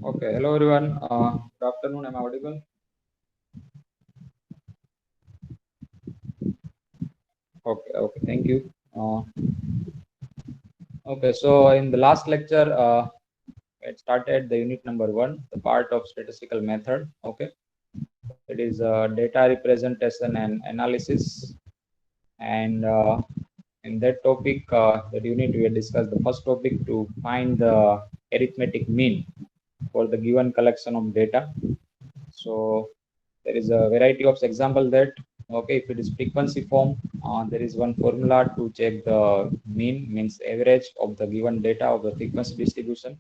Okay, hello everyone. Good afternoon. Am I audible? Okay, thank you. Okay, so in the last lecture, it started the unit number 1, the part of statistical method. Okay, it is data representation and analysis. And in that topic, that unit, we had discussed the first topic to find the arithmetic mean for the given collection of data. So there is a variety of example that, okay, if it is frequency form, there is one formula to check the mean, means average of the given data of the frequency distribution,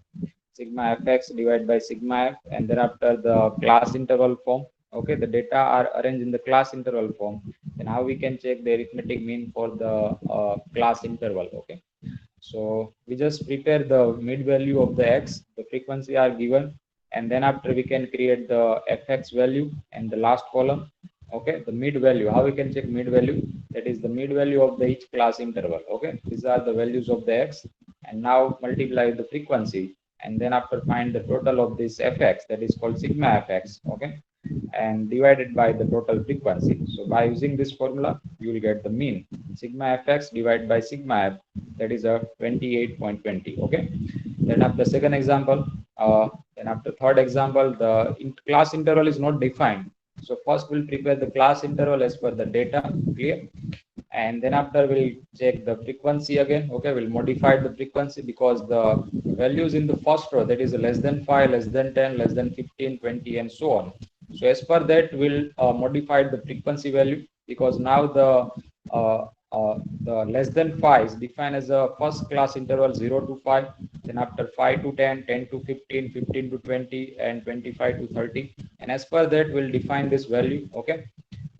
sigma fx divided by sigma f, and thereafter the class interval form. Okay, the data are arranged in the class interval form. Then how we can check the arithmetic mean for the class interval? Okay, so we just prepare the mid value of the x, the frequency are given, and then after we can create the fx value and the last column. Okay, the mid value, how we can check mid value? That is the mid value of the each class interval. Okay, these are the values of the x, and now multiply the frequency, and then after find the total of this fx, that is called sigma fx. Okay, and divided by the total frequency. So by using this formula, you will get the mean sigma fx divided by sigma f, that is a 28.20. Okay, then after second example, then after third example, the class interval is not defined. So first we'll prepare the class interval as per the data. Clear? And then after we'll check the frequency again. Okay, we'll modify the frequency because the values in the first row, that is less than 5, less than 10, less than 15, 20, and so on. So as per that, we'll modify the frequency value, because now uh, the less than 5 is defined as a first class interval 0 to 5, then after 5 to 10, 10 to 15, 15 to 20, and 25 to 30. And as per that, we'll define this value. Okay,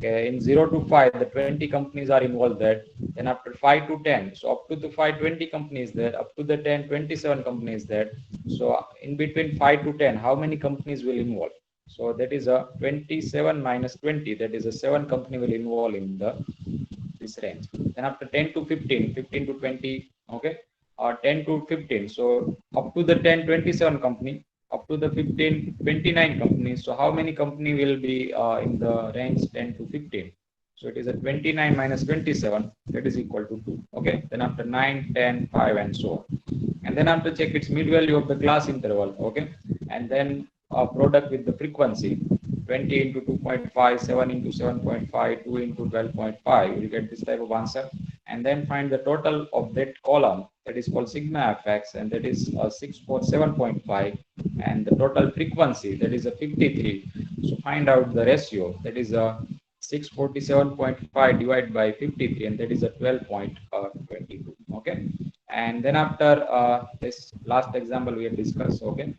in 0 to 5, the 20 companies are involved there. Then after 5 to 10, so up to the 5, 20 companies there, up to the 10, 27 companies there. So in between 5 to 10, how many companies will involve? So that is a 27 minus 20, that is a 7 company will involve in the this range. Then after 10 to 15, 15 to 20, okay, 10 to 15. So up to the 10, 27 company, up to the 15, 29 companies. So how many company will be in the range 10 to 15? So it is a 29 minus 27, that is equal to 2. Okay, then after 9, 10, 5, and so on. And then after check its mid value of the class interval. Okay, and then product with the frequency, 20 into 2.5, 7 into 7.5, 2 into 12.5, you will get this type of answer. And then find the total of that column, that is called sigma fx, and that is 647.5, and the total frequency, that is a 53. So find out the ratio, that is a 647.5 divided by 53, and that is a 12.22. Okay, and then after this last example we have discussed. Okay,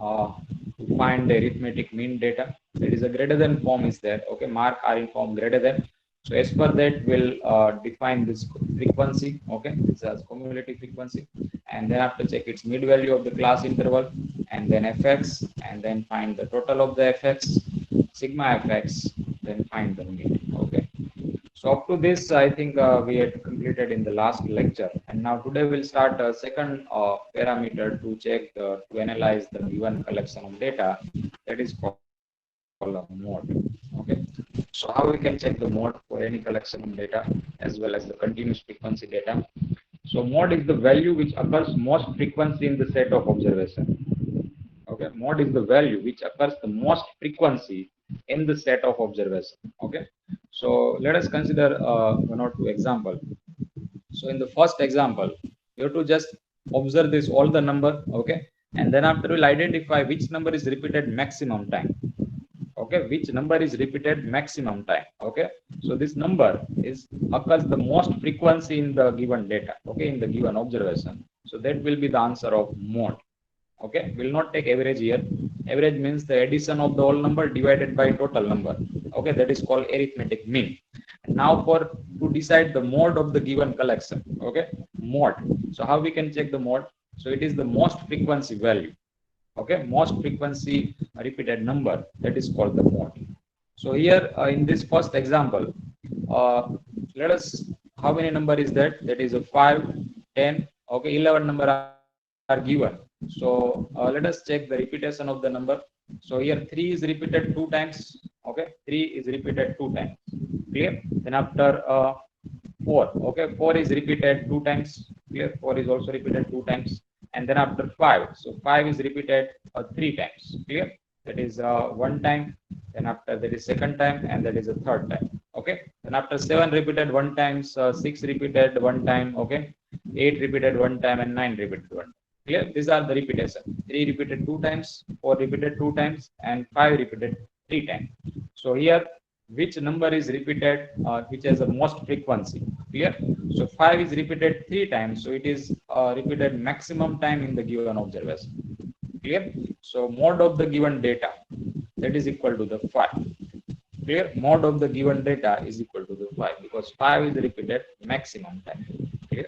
uh, to find the arithmetic mean data, there is a greater than form is there. Okay, mark are in form greater than. So as per that, we'll define this frequency. Okay, this is cumulative frequency, and then after check its mid value of the class interval, and then fx, and then find the total of the fx, sigma fx, then find the mean. Okay, so up to this, I think we had completed in the last lecture, and now today we'll start a second parameter to check to analyze the given collection of data, that is called a mode. Okay, so how we can check the mode for any collection of data as well as the continuous frequency data? So mode is the value which occurs most frequency in the set of observation. Okay, mode is the value which occurs the most frequency in the set of observation. Okay, so let us consider one or two example. So in the first example, you have to just observe this all the number. Okay, and then after we'll identify which number is repeated maximum time. Okay, which number is repeated maximum time. Okay, so this number is occurs the most frequency in the given data. Okay, in the given observation. So that will be the answer of mode. Okay, will not take average here. Average means the addition of the whole number divided by total number. Okay, that is called arithmetic mean. Now for to decide the mode of the given collection. Okay, mode. So how we can check the mode? So it is the most frequency value. Okay, most frequency repeated number, that is called the mode. So here in this first example, uh, let us, how many number is that? That is a 5, 10. Okay, 11 number are involved. are given. So let us check the repetition of the number. So here 3 is repeated 2 times. Okay, 3 is repeated 2 times. Clear? Then after 4, okay, 4 is repeated 2 times. Clear? 4 is also repeated 2 times. And then after 5, so 5 is repeated 3 times. Clear? That is one time. Then after that is second time, and that is a third time. Okay. Then after 7 repeated 1 times, 6 repeated 1 time. Okay, 8 repeated 1 time, and 9 repeated 1 time. Clear? These are the repetition. 3 repeated 2 times, 4 repeated 2 times, and 5 repeated 3 times. So here, which number is repeated, which has the most frequency? Clear? So 5 is repeated 3 times, so it is repeated maximum time in the given observation. Clear? So mode of the given data, that is equal to the 5. Clear? Mode of the given data is equal to the 5, because 5 is repeated maximum time. Clear?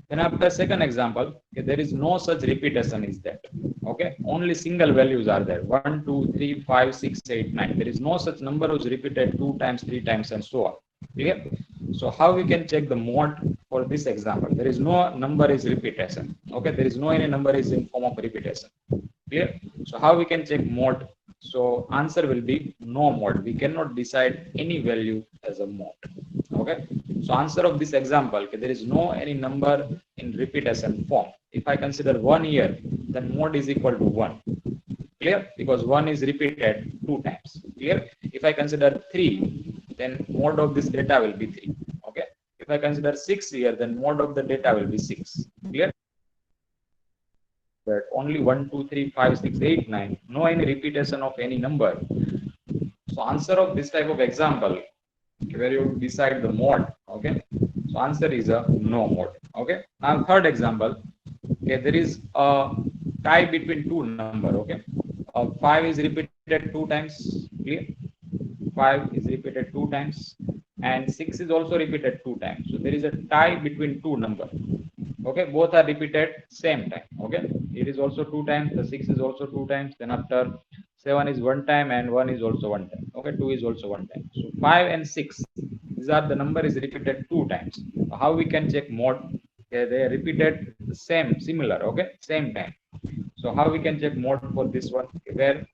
Then after second example, okay, there is no such repetition is that. Okay, only single values are there. 1, 2, 3, 5, 6, 8, 9. There is no such number which is repeated 2 times, 3 times, and so on. Clear? So how we can check the mode for this example? There is no number is repetition. Okay, there is no any number is in form of repetition. Clear? So how we can check mode? So answer will be no mode. We cannot decide any value as a mode. Okay. So answer of this example, okay, there is no any number in repetition form. If I consider 1 year, then mode is equal to 1. Clear? Because 1 is repeated 2 times. Clear? If I consider 3, then mode of this data will be 3. Okay. If I consider 6 year, then mode of the data will be 6. Clear? But only 1, 2, 3, 5, 6, 8, 9. No any repetition of any number. So answer of this type of example, where you decide the mode. Okay, so answer is a no mode. Okay, now third example, okay, there is a tie between two number. Okay, 5 is repeated 2 times. Clear? 5 is repeated 2 times, and 6 is also repeated 2 times. So there is a tie between two number. Okay, both are repeated same time. Okay, it is also 2 times, the 6 is also 2 times. Then after 7 is 1 time, and 1 is also 1 time. Okay, 2 is also 1 time. So 5 and 6, these are the number is repeated 2 times. How we can check mode? Okay, they are repeated the same, similar. Okay, same time. So how we can check mode for this one? Okay, where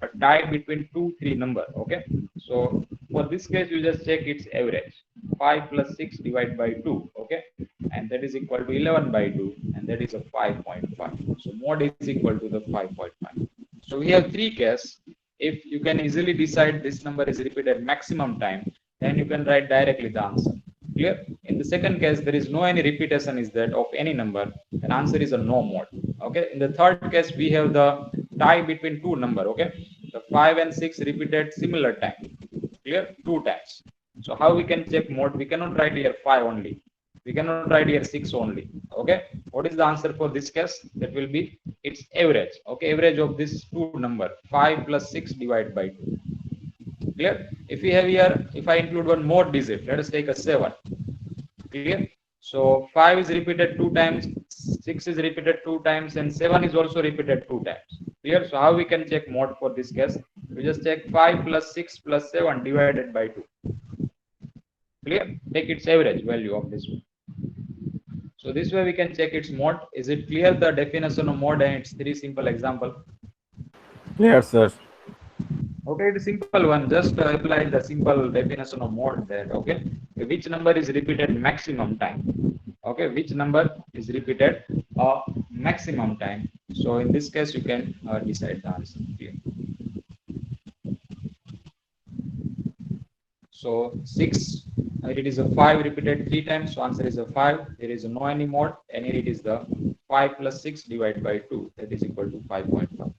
a tie between 2, 3 number. Okay, so for this case, you just check its average. 5 plus 6 divided by 2. Okay, and that is equal to 11 by 2, and that is a 5.5. So mode is equal to the 5.5. So we have three cases. If you can easily decide this number is repeated maximum time, then you can write directly the answer. Clear? In the second case, there is no any repetition is that of any number, then answer is a no mode. Okay, in the third case, we have the tie between two number. Okay, the 5 and 6 repeated similar time. Clear? 2 times. So how we can check mode? We cannot write here 5 only. We cannot write here 6 only. Okay, what is the answer for this case? That will be its average. Okay, average of this two number, 5 plus 6 divided by 2. Clear? If we have here, if I include one more digit, let us take a 7. Clear? So 5 is repeated 2 times, 6 is repeated 2 times, and 7 is also repeated 2 times. Clear? So how we can check mode for this case? We just check 5 plus 6 plus 7 divided by 2. Clear? Take its average value of this one. So this way we can check its mode. Is it clear, the definition of mode and its three simple example? Clear, sir. Okay, it's simple one. Just apply the simple definition of mode there. Okay, which number is repeated maximum time? Okay, which number is repeated maximum time? So in this case, you can decide the answer here. So 6, it is a 5 repeated 3 times. So answer is a 5. There is no any mode, and it is the 5 plus 6 divided by 2. That is equal to 5.5.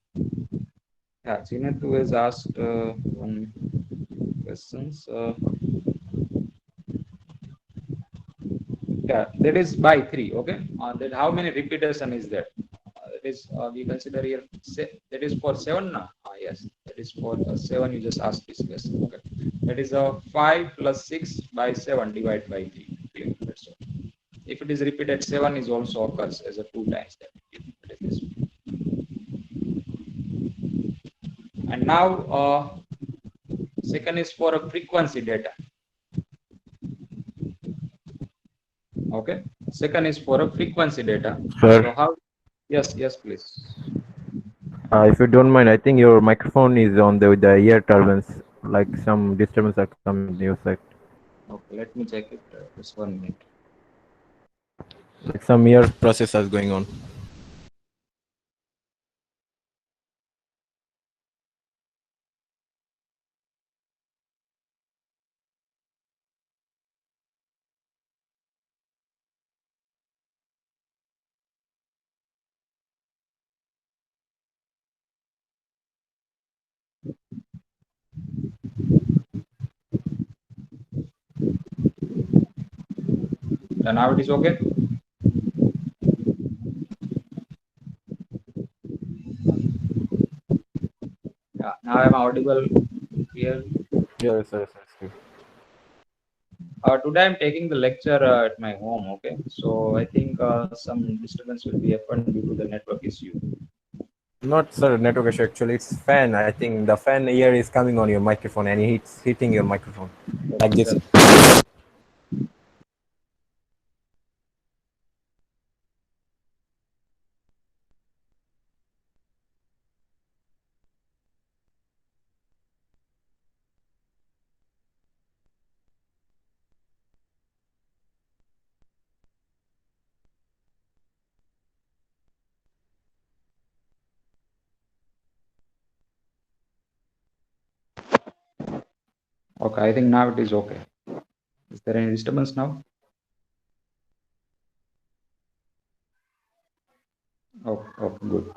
Yeah, Chinetu has asked one questions. Yeah, that is by 3. Okay, that how many repetition is that? That is we consider here. That is for 7 now. Yes, that is for 7. You just asked this question. Okay, that is a 5 plus 6 by 7 divided by 3. Okay, that's all. If it is repeated, 7 is also occurs as a 2 times that. That is this. And now second is for a frequency data. Okay, second is for a frequency data. Sir, So how? Yes, please. if you don't mind, I think your microphone is on the ear turbines. Like some disturbance are coming on your side. Okay, let me check it. Just 1 minute. Like some ear process is going on. Now it is okay. Now I'm audible here. Yes, yes, yes. Today I'm taking the lecture at my home. Okay, so I think some disturbance will be happened due to the network issue. Not sir, network issue actually. It's fan. I think the fan ear is coming on your microphone and it's hitting your microphone. Like Okay, this. just okay. I think now it is okay. Is there any disturbance now? Oh, oh, good.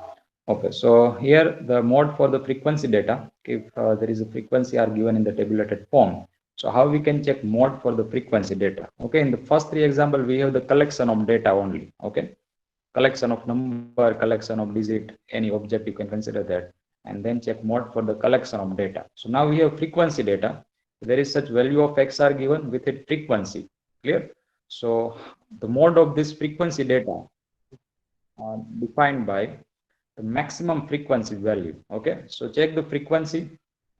Okay, so here the mode for the frequency data, if there is a frequency are given in the tabulated form. So how we can check mode for the frequency data? Okay, in the first three example, we have the collection of data only. Okay, collection of number, collection of digit, any object you can consider that, and then check mode for the collection of data. So now we have frequency data. There is such value of x are given with its frequency. Clear? So the mode of this frequency data defined by the maximum frequency value. Okay, so check the frequency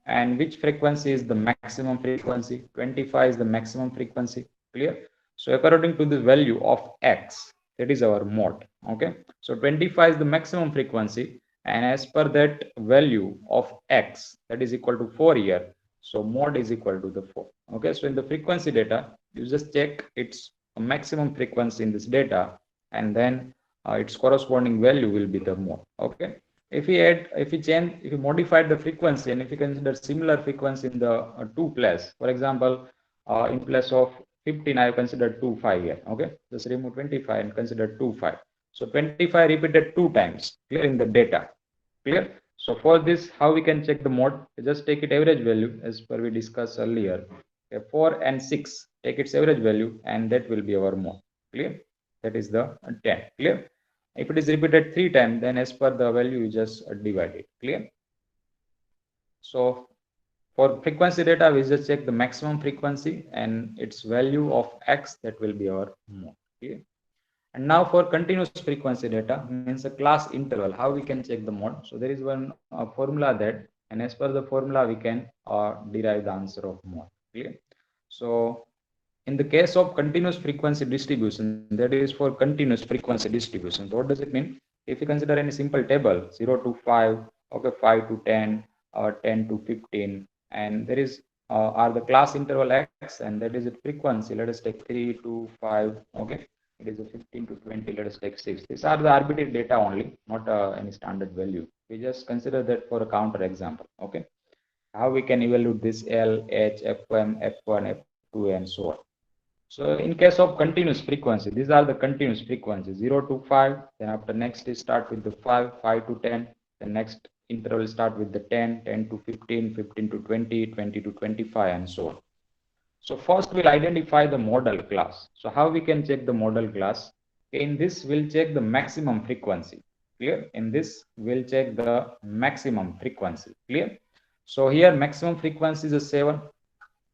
and which frequency is the maximum frequency. 25 is the maximum frequency. Clear? So according to the value of x, that is our mode. Okay, so 25 is the maximum frequency, and as per that value of x, that is equal to 4 here. So mode is equal to the 4. Okay, so in the frequency data, you just check its maximum frequency in this data, and then its corresponding value will be the mode. Okay, if we change, if we modified the frequency, and if we consider similar frequency in the two place, for example, in place of 15 I have considered 2 5 here. Okay, just remove 25 and consider 2 5. So 25 repeated two times, clear, in the data. Clear? So for this, how we can check the mode? Just take it average value as per we discussed earlier. Okay, 4 and 6 take its average value, and that will be our mode. Clear? That is the 10. Clear? If it is repeated 3 times, then as per the value, you just divide it. Clear? So for frequency data, we just check the maximum frequency and its value of x, that will be our mode. Clear? And now for continuous frequency data, means a class interval, how we can check the mode. So there is one formula that, and as per the formula, we can derive the answer of mode. Clear? So in the case of continuous frequency distribution, that is for continuous frequency distribution. So what does it mean? If you consider any simple table, 0 to 5, okay, 5 to 10, or 10 to 15, and there is are the class interval x, and that is its frequency. Let us take 3 to 5, okay. It is a 15 to 20, let us take 6. These are the arbitrary data only, not any standard value. We just consider that for a counter example, okay. How we can evaluate this L, H, F1, F1, F2, and so on. So in case of continuous frequency, these are the continuous frequencies, 0 to 5, then after next is start with the 5, 5 to 10, the next interval start with the 10, 10 to 15, 15 to 20, 20 to 25, and so on. So first we'll identify the model class. So how we can check the model class? In this, we'll check the maximum frequency. Clear? In this, we'll check the maximum frequency. Clear? So here maximum frequency is a 7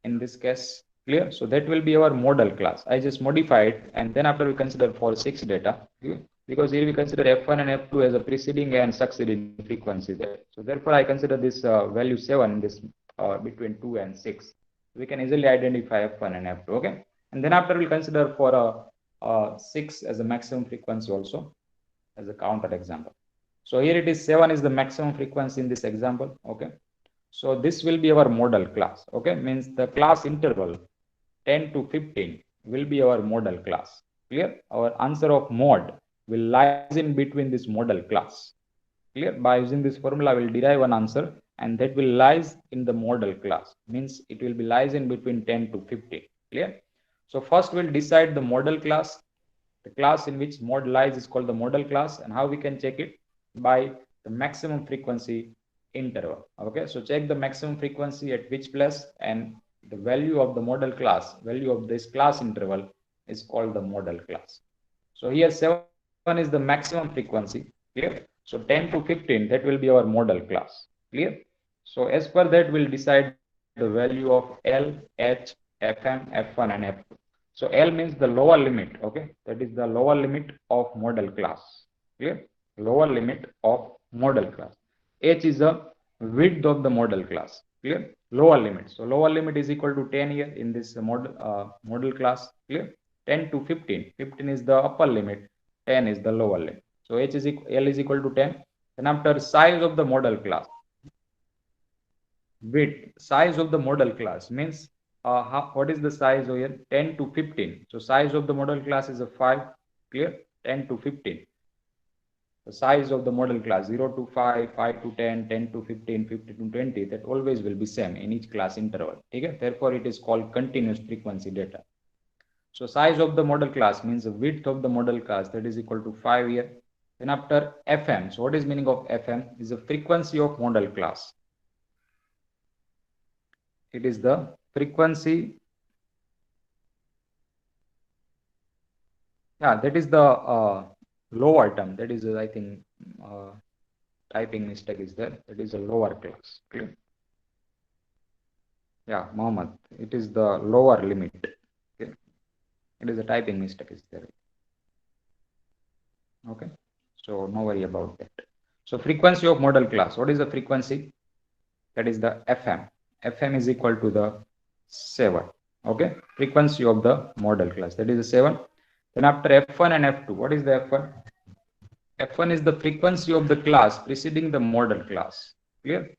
in this case. Clear? So that will be our model class. I just modified, and then after we consider for 6 data. Clear? Because here we consider F1 and F2 as a preceding and succeeding frequency there. So therefore I consider this value 7 in this between 2 and 6. We can easily identify F1 and F2. Okay, and then after we'll consider for 6 as a maximum frequency also as a counter example. So here it is 7 is the maximum frequency in this example. Okay. So this will be our model class. Okay. Means the class interval 10 to 15 will be our model class. Clear? Our answer of mod will lies in between this model class. Clear? By using this formula, we will derive an answer and that will lies in the model class. Means it will be lies in between 10 to 15. Clear? So first we'll decide the model class. The class in which mod lies is called the model class, and how we can check it? By the maximum frequency interval. Okay, so check the maximum frequency at which place, and the value of the model class, value of this class interval is called the model class. So here 7 is the maximum frequency. Clear? So 10 to 15, that will be our model class. Clear? So as per that, we'll decide the value of L, H, Fm, F1 and F2. So L means the lower limit. Okay, that is the lower limit of model class. Clear? Lower limit of model class. H is the width of the model class. Clear? Lower limit. So lower limit is equal to 10 here in this model class. Clear? 10 to 15. 15 is the upper limit. 10 is the lower limit. So H is L is equal to 10. Then after size of the model class, width, size of the model class means what is the size over here? 10 to 15. So size of the model class is a 5. Clear? 10 to 15. The size of the model class 0 to 5, 5 to 10, 10 to 15, 15 to 20, that always will be same in each class interval. Okay? Therefore, it is called continuous frequency data. So size of the model class means the width of the model class, that is equal to 5 here. Then after FM, so what is meaning of FM? Is the frequency of model class. It is the frequency. Yeah, that is the lower term. That is, I think, typing mistake is there. That is a lower class. Clear? Yeah, Mohammed. It is the lower limit. Okay. It is a typing mistake is there. Okay. So no worry about that. So frequency of model class. What is the frequency? That is the FM. FM is equal to the 7. Okay. Frequency of the model class. That is the 7. Then after F1 and F2, what is the F1? F1 is the frequency of the class preceding the model class. Clear?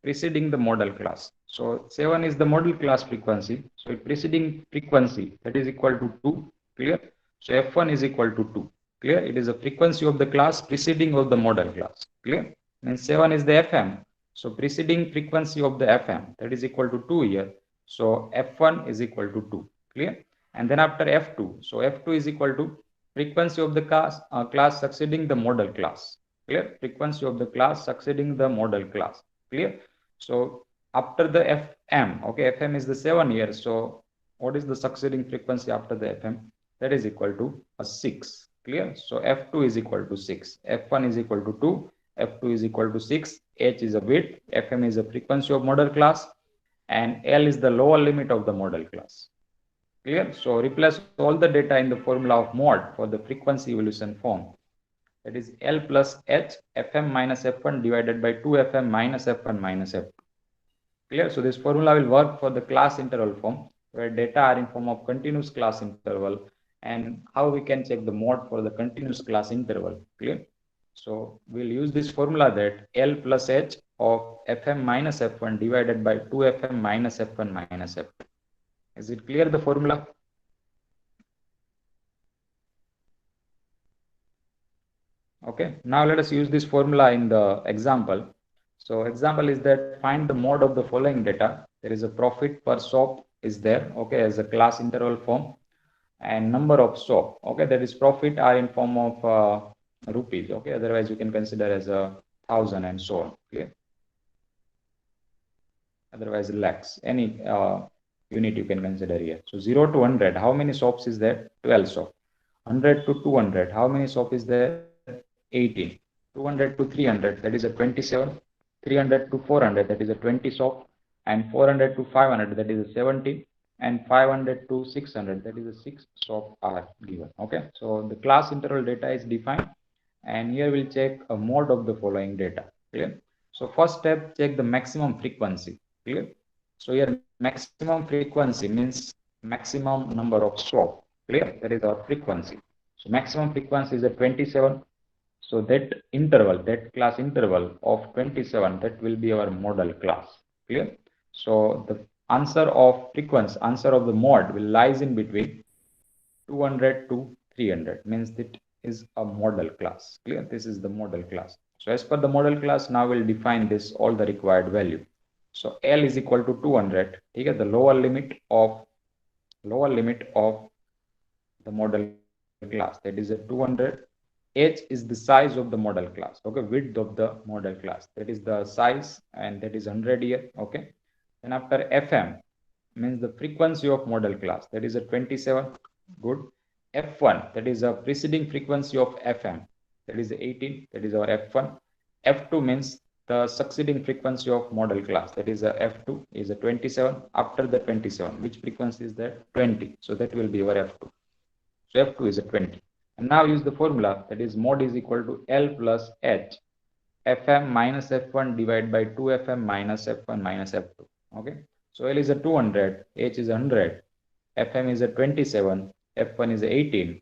Preceding the model class. So 7 is the model class frequency. So preceding frequency, that is equal to 2. Clear? So F1 is equal to 2. Clear? It is a frequency of the class preceding of the model class. Clear? Means 7 is the FM. So preceding frequency of the FM, that is equal to 2 here. So F1 is equal to 2. Clear? And then after F2, so F2 is equal to frequency of the class succeeding the model class. Clear? Frequency of the class succeeding the model class. Clear? So after the FM, okay, FM is the 7 here. So what is the succeeding frequency after the FM? That is equal to a 6. Clear? So F2 is equal to 6. F1 is equal to 2. F2 is equal to 6. H is a width. FM is a frequency of model class. And L is the lower limit of the model class. Clear? So replace all the data in the formula of mod for the frequency evolution form. That is L plus H, FM minus F1 divided by 2FM minus F1 minus F2. Clear? So this formula will work for the class interval form, where data are in form of continuous class interval, and how we can check the mod for the continuous class interval. Clear? So we'll use this formula that L plus H of FM minus F1 divided by 2FM minus F1 minus F2. Is it clear, the formula? Okay, now let us use this formula in the example. So example is that find the mod of the following data. There is a profit per shop is there, okay, as a class interval form, and number of shop, okay, that is profit are in form of rupees, okay, otherwise you can consider as 1,000 and so on. Clear? Otherwise lakhs, any unit you can consider here. So 0 to 100, how many shops is there? 12 shops. 100 to 200, how many shops is there? 18. 200 to 300, that is a 27. 300 to 400, that is a 20 shop. And 400 to 500, that is a 17. And 500 to 600, that is a 6 shop are given. Okay, so the class interval data is defined, and here we'll check a mod of the following data. Clear? So first step, check the maximum frequency. Clear? So here maximum frequency means maximum number of shop. Clear? That is our frequency. So maximum frequency is at 27. So that interval, that class interval of 27, that will be our model class. Clear? So the answer of frequency, answer of the mod will lies in between 200 to 300, means that is a model class. Clear? This is the model class. So as per the model class, now we'll define this all the required value. So L is equal to 200. Okay, the lower limit of the model class, that is a 200. H is the size of the model class. Okay, width of the model class, that is the size, and that is 100 here. Okay, then after FM means the frequency of model class, that is a 27. Good. F1, that is a preceding frequency of FM, that is 18. That is our F1. F2 means the succeeding frequency of model class, that is a F2 is a 27. After the 27, which frequency is that? 20. So that will be our F2. So F2 is a 20. And now use the formula, that is mod is equal to L plus H, Fm minus F1 divided by 2Fm minus F1 minus F2. Okay. So L is a 200, H is 100, Fm is a 27, F1 is 18,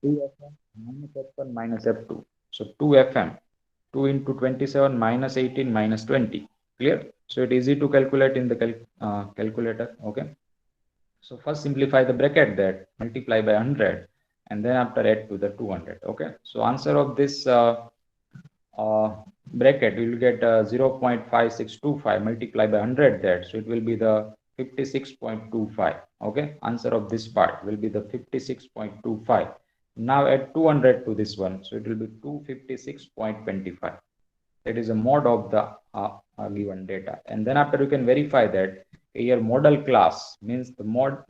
2Fm minus F1 minus F2. So 2Fm, 2 into 27 minus 18 minus 20. Clear? So it is easy to calculate in the calculator. Okay. So first simplify the bracket, that multiply by 100, and then after add to the 200. Okay. So answer of this bracket, we will get 0.5625 multiplied by 100 that, so it will be the 56.25. Okay, answer of this part will be the 56.25. Now add 200 to this one, so it will be 256.25. that is a mod of the given data. And then after you can verify that your model class means the mod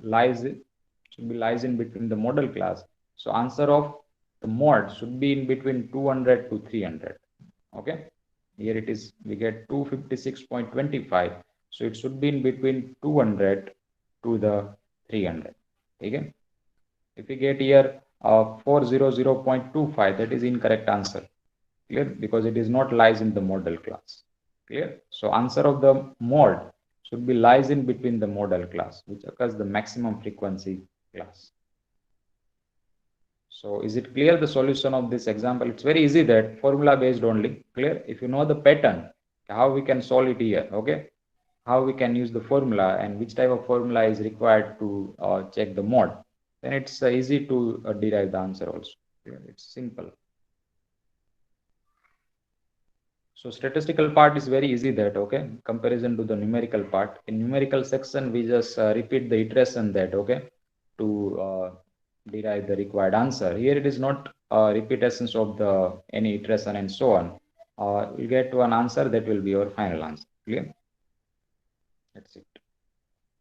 should be lies in between the model class. So answer of the mod should be in between 200 to 300. Okay, here it is, we get 256.25. So it should be in between 200 to the 300. Okay, if we get here 400.25, that is incorrect answer. Clear? Because it is not lies in the model class. Clear? So answer of the mod should be lies in between the model class, which occurs the maximum frequency class. So is it clear the solution of this example? It's very easy, that formula based only. Clear? If you know the pattern, how we can solve it here. Okay, how we can use the formula and which type of formula is required to check the mod, then it's easy to derive the answer also. Clear? It's simple. So statistical part is very easy, that okay, comparison to the numerical part. In numerical section we just repeat the iteration, that okay, to derive the required answer. Here it is not repetitions of the any iteration and so on. You get to an answer that will be your final answer. Clear? That's it.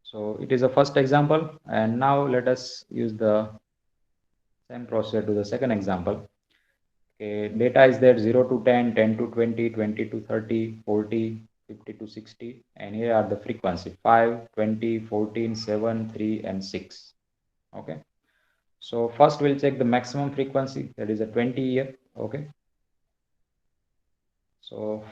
So it is a first example, and now let us use the same procedure to the second example. Okay, data is there 0 to 10, 10 to 20, 20 to 30, 40, 50 to 60, and here are the frequency 5, 20, 14, 7, 3, and 6. Okay. So first we'll check the maximum frequency, that is a 20 here. Okay. So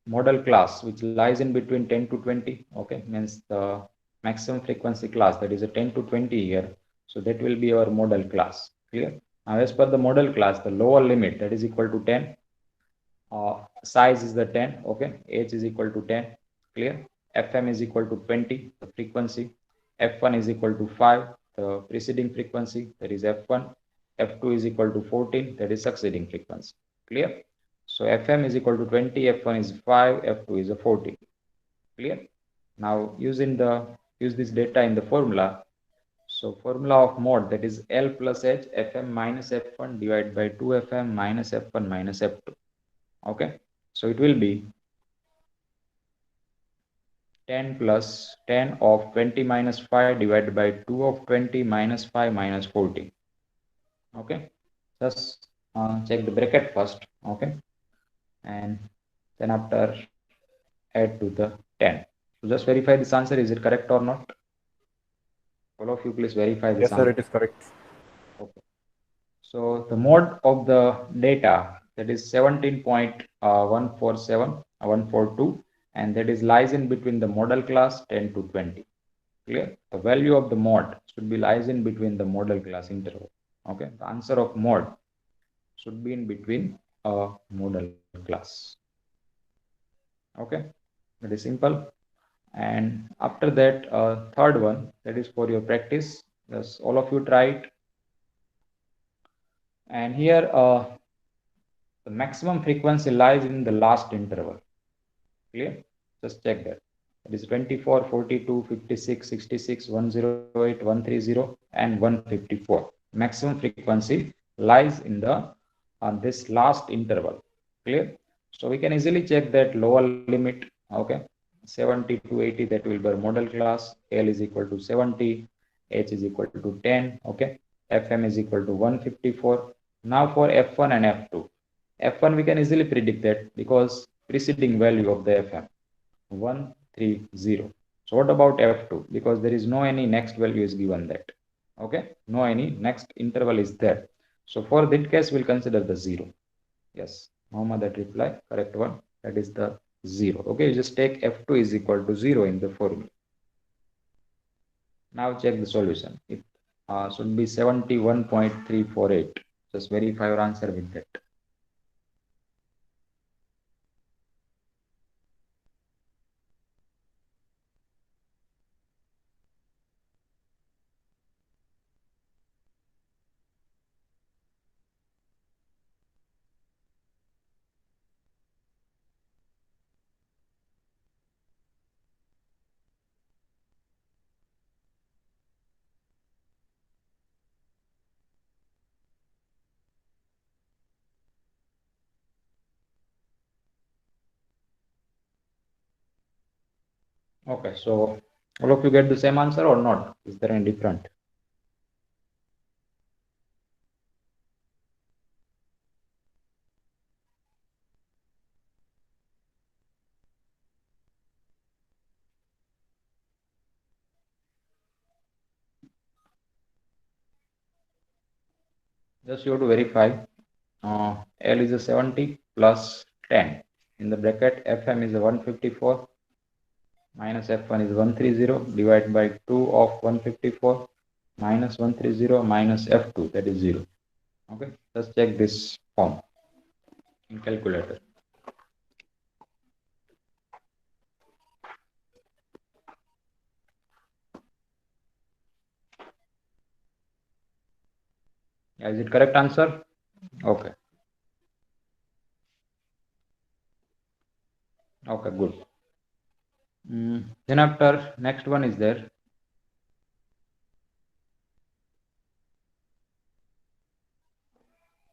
model class which lies in between 10 to 20. Okay, means the maximum frequency class, that is a 10 to 20 here. So that will be our model class. Clear? Now as per the model class, the lower limit, that is equal to 10. Size is the 10. Okay, H is equal to 10. Clear? Fm is equal to 20, the frequency. F1 is equal to 5, the preceding frequency, that is F1. F2 is equal to 14, that is succeeding frequency. Clear? So Fm is equal to 20, F1 is 5, F2 is a 40. Clear? Now use this data in the formula. So formula of mod, that is L plus H, Fm minus F1 divided by 2Fm minus F1 minus F2. Okay, so it will be 10 plus 10 of 20 minus 5 divided by 2 of 20 minus 5 minus 40. Okay, just check the bracket first. Okay, and then after add to the 10. So just verify this answer, is it correct or not? All of you please verify this Yes, answer. sir, it is correct. Okay. So the mod of the data, that is 17.142, and that is lies in between the model class 10 to 20. Clear? The value of the mod should be lies in between the model class interval. Okay, the answer of mod should be in between a model class. Okay, that is simple. And after that, third one, that is for your practice. Yes, all of you try it. And here, the maximum frequency lies in the last interval. Clear? Just check that. It is 24, 42, 56, 66, 108, 130, and 154. Maximum frequency lies in the this last interval. Clear? So we can easily check that lower limit. Okay, 70 to 80, that will be our model class. L is equal to 70, H is equal to 10. Okay, FM is equal to 154. Now for F1 and F2. F1 we can easily predict that because preceding value of the FM 130. So what about F2? Because there is no any next value is given that. Okay, no any next interval is there. So for that case, we'll consider the 0. Yes, Muhammad, that reply, correct one. That is the 0. Okay, you just take F2 is equal to 0 in the formula. Now check the solution. It should be 71.348. Just verify your answer with that. Okay, so all of you get the same answer or not? Is there any different? Just you have to verify. L is a 70 plus 10. In the bracket, Fm is a 154 minus F1 is 130 divided by 2 of 154 minus 130 minus F2, that is 0. Okay, let's check this form in calculator. Is it correct answer? Okay. Okay, good. Then after, next one is there.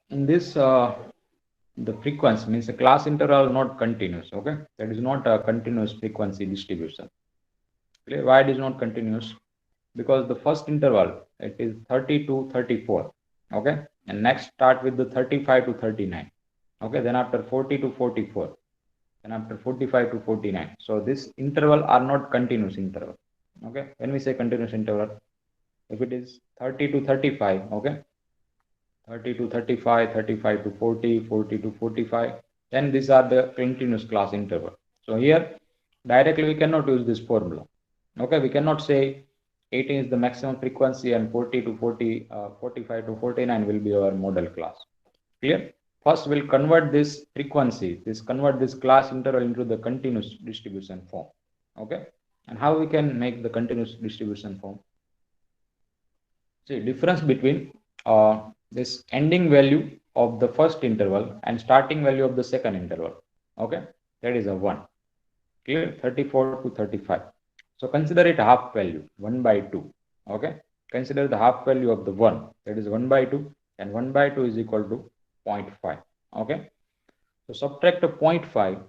In this, the frequency means the class interval not continuous. Okay, that is not a continuous frequency distribution. Okay? Why it is not continuous? Because the first interval, it is 30 to 34. Okay, and next start with the 35 to 39. Okay, then after 40 to 44, then after 45 to 49. So this interval are not continuous interval. Okay, when we say continuous interval, if it is 30 to 35, okay, 30 to 35, 35 to 40, 40 to 45, then these are the continuous class interval. So here directly we cannot use this formula. Okay, we cannot say 18 is the maximum frequency and 40 to 40, 45 to 49 will be our model class. Clear? First we'll convert this frequency, convert this class interval into the continuous distribution form. Okay, and how we can make the continuous distribution form? See, difference between this ending value of the first interval and starting value of the second interval. Okay, that is a 1. Clear? 34 to 35. So consider it half value, 1 by 2. Okay, consider the half value of the 1, that is 1 by 2, and 1 by 2 is equal to 0.5. Okay, so subtract a 0.5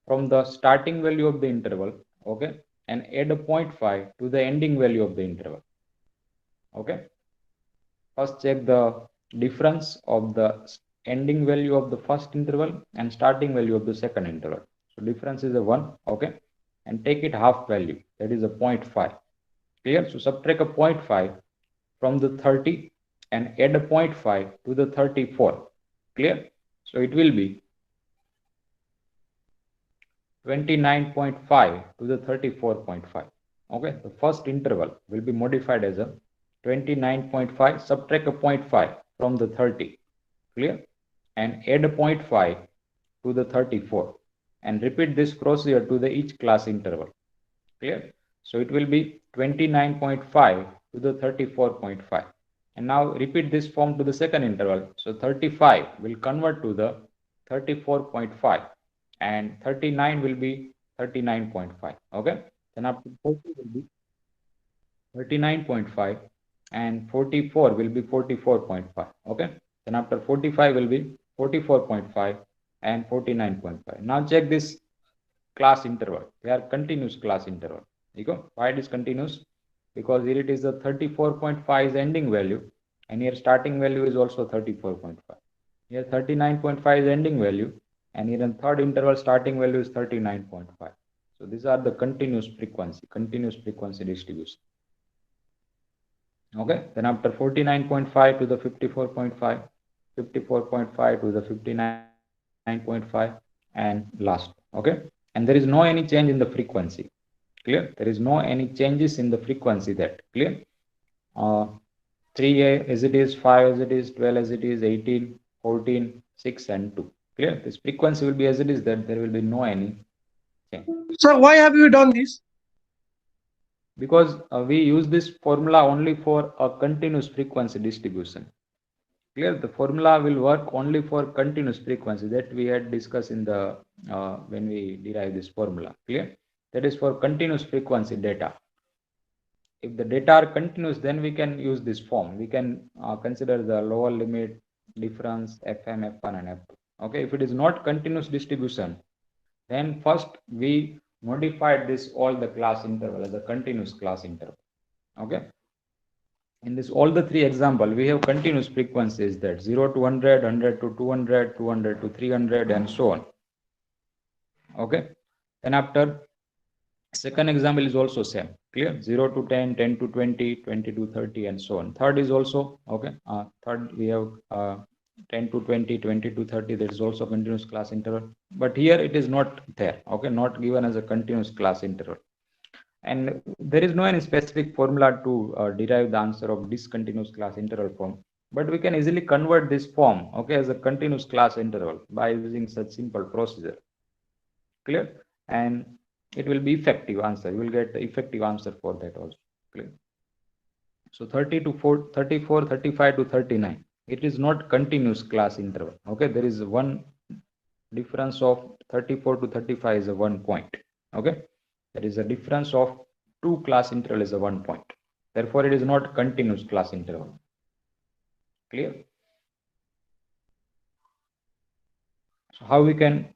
from the starting value of the interval. Okay, and add a 0.5 to the ending value of the interval. Okay, first check the difference of the ending value of the first interval and starting value of the second interval. So difference is a 1. Okay, and take it half value, that is a 0.5. Clear? So subtract a 0.5 from the 30 and add a 0.5 to the 34. Clear? So it will be 29.5 to the 34.5. Okay, the first interval will be modified as a 29.5, subtract a 0.5 from the 30, clear? And add a 0.5 to the 34 and repeat this procedure to the each class interval, clear? So it will be 29.5 to the 34.5. And now repeat this form to the second interval. So 35 will convert to the 34.5 and 39 will be 39.5. Okay. Then after 40 will be 39.5 and 44 will be 44.5. Okay. Then after 45 will be 44.5 and 49.5. Now check this class interval. They are continuous class interval. Why it is continuous? Because here it is the 34.5 is ending value and here starting value is also 34.5. Here 39.5 is ending value and here in third interval starting value is 39.5. So these are the continuous frequency distribution. Okay, then after 49.5 to the 54.5, 54.5 to the 59.5 and last. Okay, and there is no any change in the frequency. Clear? There is no any changes in the frequency. That clear? 3 as it is, 5 as it is, 12 as it is, 18, 14, 6 and 2. Clear? This frequency will be as it is, that there will be no any change. So why have you done this? Because we use this formula only for a continuous frequency distribution. Clear? The formula will work only for continuous frequency that we had discussed in the when we derive this formula. Clear? That is for continuous frequency data. If the data are continuous, then we can use this form. We can consider the lower limit, difference, fm, f1 and f2. Okay, if it is not continuous distribution, then first we modified this all the class interval as a continuous class interval. Okay, in this all the three example we have continuous frequencies, that 0 to 100, 100 to 200, 200 to 300 and so on. Okay, and after second example is also same. Clear? 0 to 10, 10 to 20, 20 to 30 and so on. Third is also okay. Third we have 10 to 20, 20 to 30, that is also continuous class interval, but here it is not there. Okay, not given as a continuous class interval, and there is no any specific formula to derive the answer of discontinuous class interval form, but we can easily convert this form, okay, as a continuous class interval by using such simple procedure. Clear? And it will be effective answer. You will get the effective answer for that also. Clear? So 30 to 4, 34, 35 to 39. It is not continuous class interval. Okay, there is one difference of 34 to 35 is a 1 point. Okay, there is a difference of two class interval is a 1 point. Therefore, it is not continuous class interval. Clear? So how we can?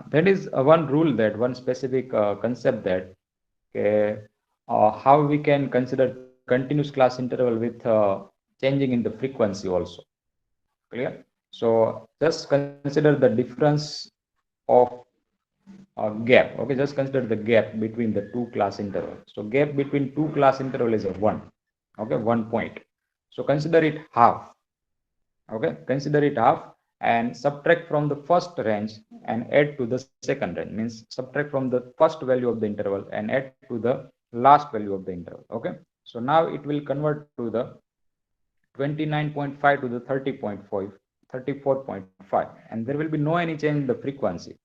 That is one rule, that one specific concept, that how we can consider continuous class interval with changing in the frequency also. Clear? So just consider the difference of gap. Okay, just consider the gap between the two class intervals. So gap between two class interval is a 1. Okay, 1 point. So consider it half. Okay, consider it half and subtract from the first range and add to the second range, means subtract from the first value of the interval and add to the last value of the interval. Okay, so now it will convert to the 29.5 to the 30.5, 34.5, and there will be no any change in the frequency.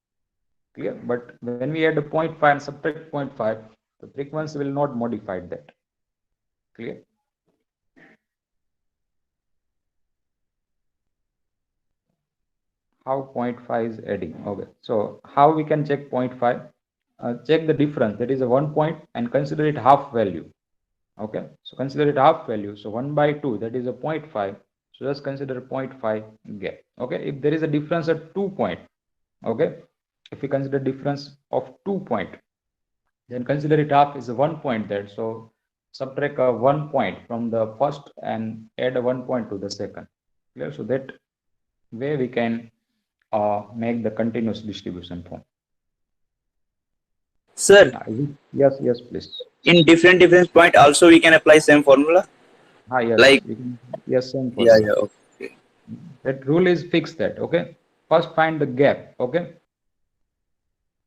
Clear? But when we add a 0.5 and subtract 0.5, the frequency will not modify that. Clear? How 0.5 is adding? Okay, so how we can check 0.5? Check the difference, that is a 1 point, and consider it half value. Okay, so consider it half value, so 1 by 2, that is a 0.5. So just consider 0.5 gap. Okay, if there is a difference at 2 point, okay, if we consider difference of 2 point, then consider it half is a 1 point there. So subtract a 1 point from the first and add a 1 point to the second. Clear? So that way we can make the continuous distribution form. Sir, Yes, yes, please. in different point also we can apply same formula. Yes, Like yes, same formula. yeah, okay. That rule is fixed. That okay. First find the gap. Okay.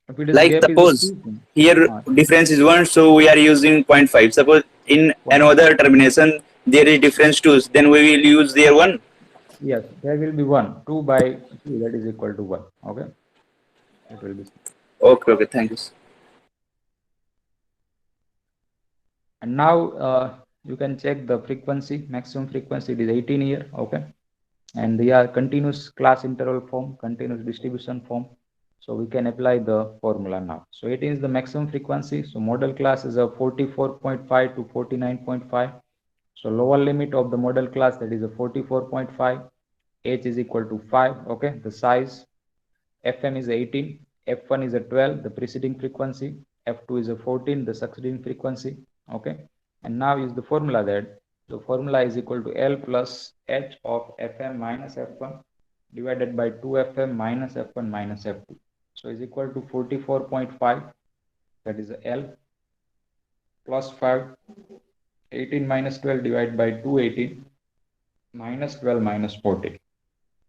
If it is Like gap is suppose 2, here difference is 1, so we are using 0.5. Suppose in another termination there is difference 2, then we will use there 1. yes, there will be 1. 2 by 2, that is equal to 1. Okay, it will be. Okay, okay, thank you. And now you can check the frequency, maximum frequency. It is 18 here. Okay, and they are continuous class interval form, continuous distribution form. So we can apply the formula now. So 18 is the maximum frequency. So model class is a 44.5 to 49.5. So lower limit of the model class, that is a 44.5. H is equal to 5. Okay, the size Fm is 18, F1 is a 12, the preceding frequency, F2 is a 14, the succeeding frequency. Okay, and now is the formula that the formula is equal to L plus H of Fm minus F1 divided by 2Fm minus F1 minus F2. So is equal to 44.5, that is L plus 5, 18 minus 12 divided by 218 minus 12 minus 14.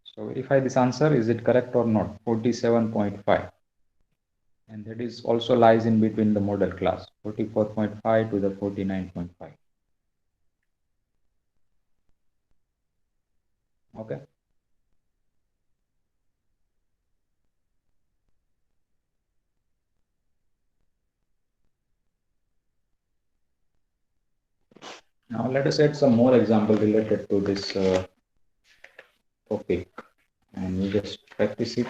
So verify this answer, is it correct or not? 47.5. And that is also lies in between the model class 44.5 to the 49.5. Okay. Now let us add some more example related to this topic, and we just practice it.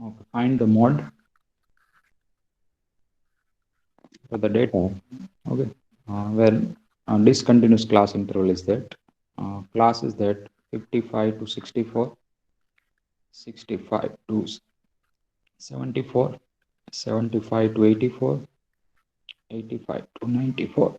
Okay. Find the mode for the data. Okay, where discontinuous class interval is that class is that 55 to 64, 65 to 74, 75 to 84, 85 to 94.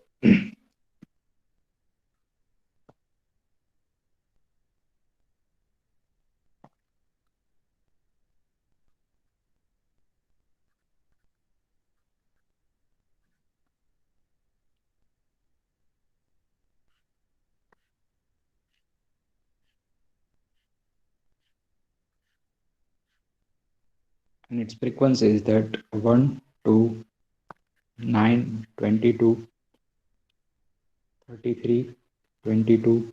And its frequency is that 1, 2, 9, 22, 33, 22,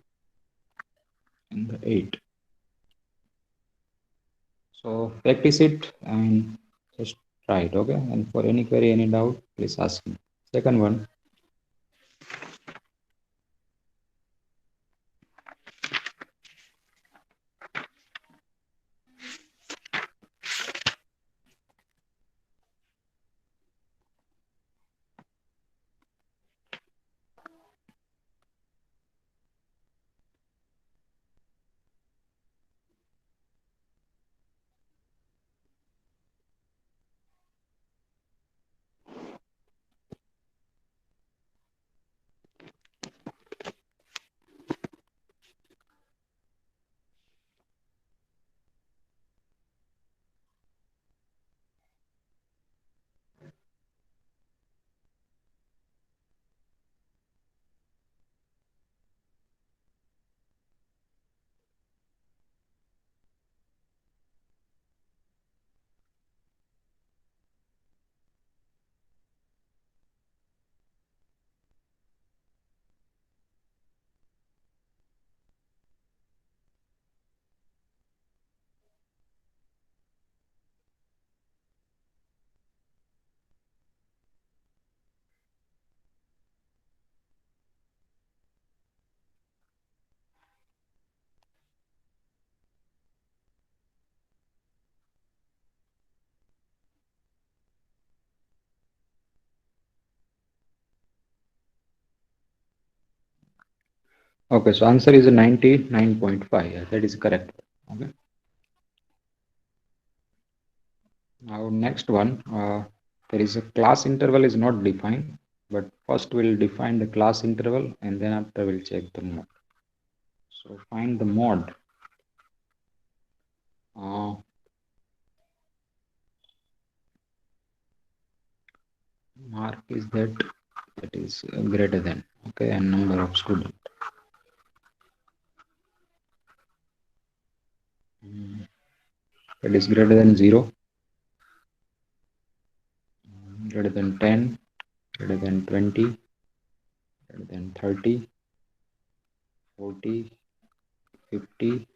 and the 8. So practice it and just try it. Okay, and for any query, any doubt, please ask me. Second one, Okay, so answer is 99.5. Yeah, that is correct. Okay. Now next one, there is a class interval is not defined, but first we'll define the class interval and then after we'll check the mode. So find the mode. Mark is that is greater than, okay, and number of students. That is greater than 0, greater than 10, greater than 20, greater than 30, 40, 50,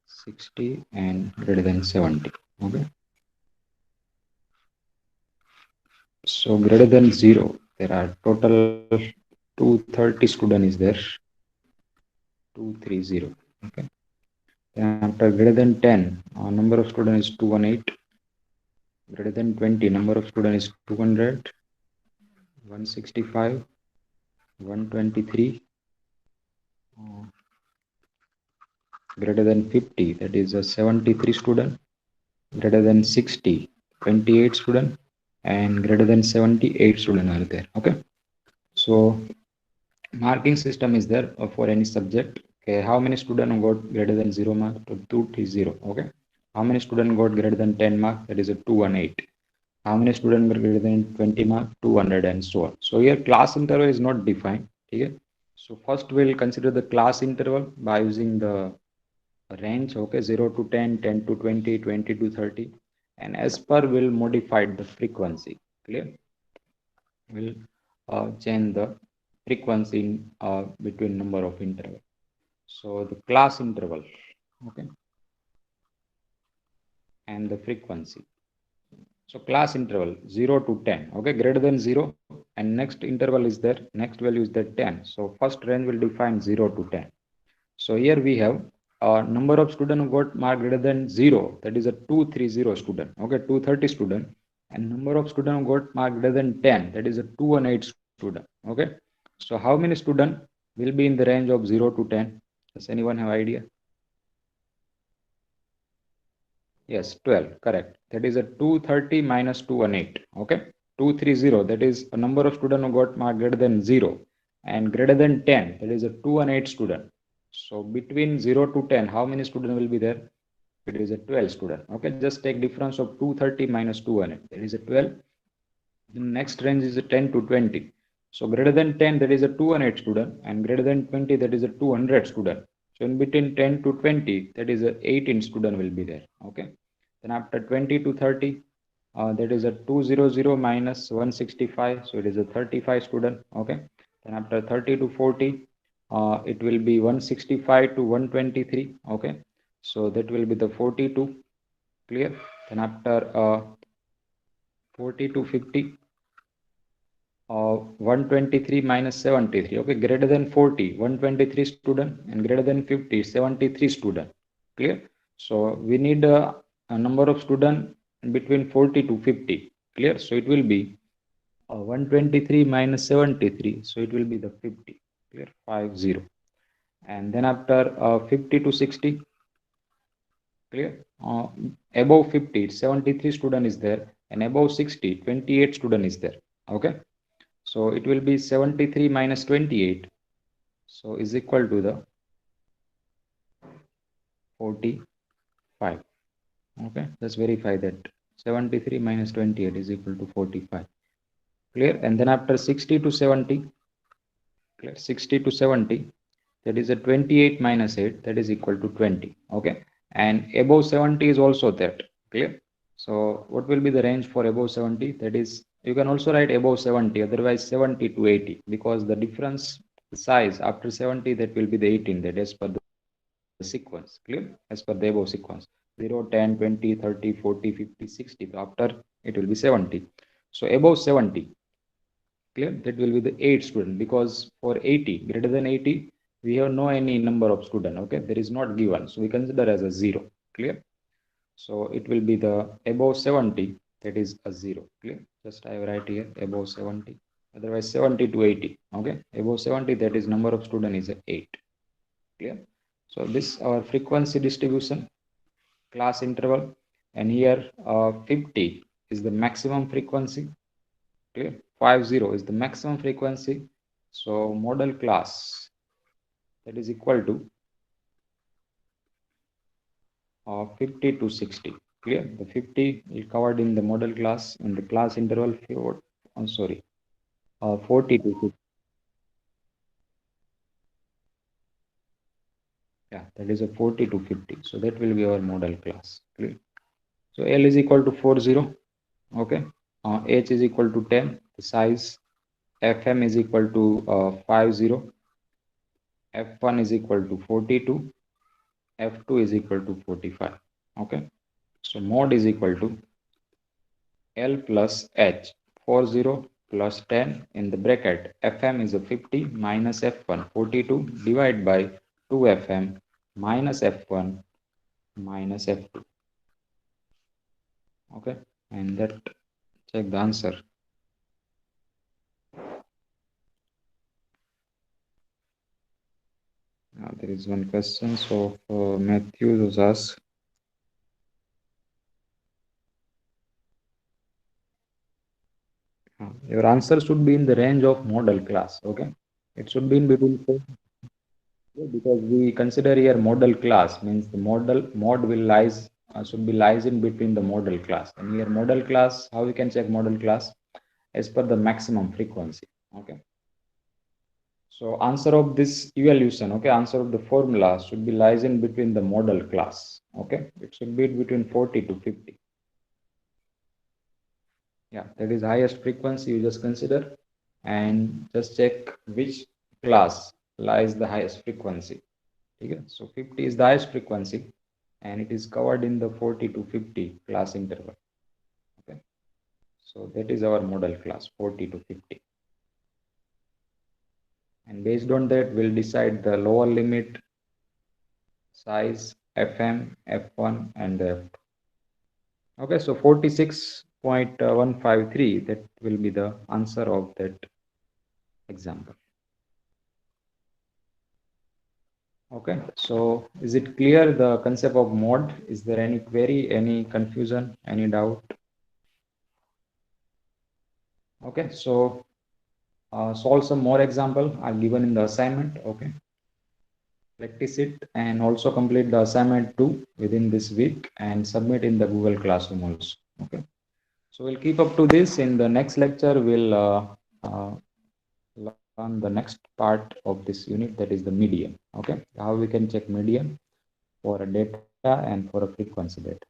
60, and greater than 70. Okay. So greater than 0, there are total 230 student is there. 230. Okay. Then after greater than 10, number of student is 218. Greater than 20, number of student is 200, 165, 123. Greater than 50, that is a 73 student. Greater than 60, 28 student, and greater than 78 student are there. Okay. So marking system is there for any subject. Okay, how many students got greater than 0 mark? 230. Okay. How many students got greater than 10 mark? That is a 218. How many students got greater than 20 mark? 200, and so on. So here class interval is not defined. Okay. So first we'll consider the class interval by using the range. Okay, 0 to 10, 10 to 20, 20 to 30, and as per we'll modify the frequency. Clear? We'll change the frequency in, between number of interval. So the class interval, okay, and the frequency. So class interval 0 to 10, okay, greater than 0, and next interval is there, next value is there 10. So first range will define 0 to 10. So here we have number of student who got mark greater than 0, that is a 230 student, okay, 230 student, and number of student who got mark greater than 10, that is a 218 student. Okay, so how many student will be in the range of 0 to 10? Does anyone have idea? Yes, 12, correct. That is a 230 minus 218. Okay, 230, that is a number of student who got mark greater than 0, and greater than 10, that is a 218 student. So between 0 to 10, how many students will be there? It is a 12 student. Okay, just take difference of 230 minus 200. That is a 12. The next range is a 10 to 20. So greater than 10, that is a 200 student, and greater than 20, that is a 200 student. So in between 10 to 20, that is a 18 student will be there. Okay. Then after 20 to 30, that is a 200 minus 165. So it is a 35 student. Okay. Then after 30 to 40, it will be 165 to 123. Okay. So that will be the 42. Clear? Then after 40 to 50, 123 minus 73. Okay, greater than 40, 123 student, and greater than 50, 73 student. Clear? So we need a number of student between 40 to 50. Clear? So it will be 123 minus 73. So it will be the 50. Clear? 50. And then after 50 to 60. Clear? Above 50, 73 student is there, and above 60, 28 student is there. Okay. So it will be 73 minus 28. So is equal to the 45. Okay, let's verify that 73 minus 28 is equal to 45. Clear? And then after 60 to 70, clear, 60 to 70, that is a 28 minus 8, that is equal to 20. Okay, and above 70 is also that. Clear? So what will be the range for above 70? That is, you can also write above 70, otherwise 70 to 80, because the difference size after 70, that will be the 18, that is per the sequence. Clear? As per the above sequence, 0, 10, 20, 30, 40, 50, 60. So after it will be 70. So above 70, clear, that will be the 8 student, because for 80, greater than 80, we have no any number of student. Okay, there is not given, so we consider as a 0. Clear? So it will be the above 70, that is a 0. Clear? Just I write here above 70 Otherwise 70 to 80. Okay, above 70, that is number of student is 8. Clear? So this our frequency distribution, class interval, and here 50 is the maximum frequency. Clear? 50 is the maximum frequency. So model class, that is equal to 50 to 60. Clear? The 50 is covered in the model class, and the class interval 40 to 50. Yeah, that is a 40 to 50. So that will be our model class. Clear? So L is equal to 40. Okay. H is equal to 10. The size FM is equal to 50. F1 is equal to 42. F2 is equal to 45. Okay. So mod is equal to L plus H, 40 plus 10 in the bracket. FM is a 50 minus F1, 42 divided by 2FM minus F1 minus F2. Okay. And that, check the answer. Now there is one question. So Matthew was asked, your answer should be in the range of model class. Okay, it should be in between because we consider here model class means the mod will lies should be lies in between the model class, and here model class, how we can check model class as per the maximum frequency. Okay, so answer of this evaluation, okay, answer of the formula should be lies in between the model class. Okay, it should be between 40 to 50. Yeah, that is highest frequency. You just consider and just check which class lies the highest frequency. Okay, so 50 is the highest frequency and it is covered in the 40 to 50 class interval. Okay, so that is our model class, 40 to 50. And based on that, we'll decide the lower limit, size, FM, F1, and F2. Okay, so 46.153, that will be the answer of that example. Okay, so is it clear the concept of mod? Is there any query, any confusion, any doubt? Okay, so solve some more example are given in the assignment. Okay, practice it and also complete the assignment 2 within this week and submit in the Google Classroom also. Okay, so we'll keep up to this. In the next lecture, we'll learn the next part of this unit, that is the median. Okay, how we can check median for a data and for a frequency data.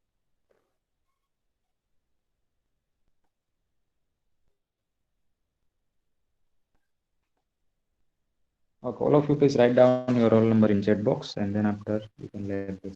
Okay, all of you please write down your roll number in chat box, and then after you can let the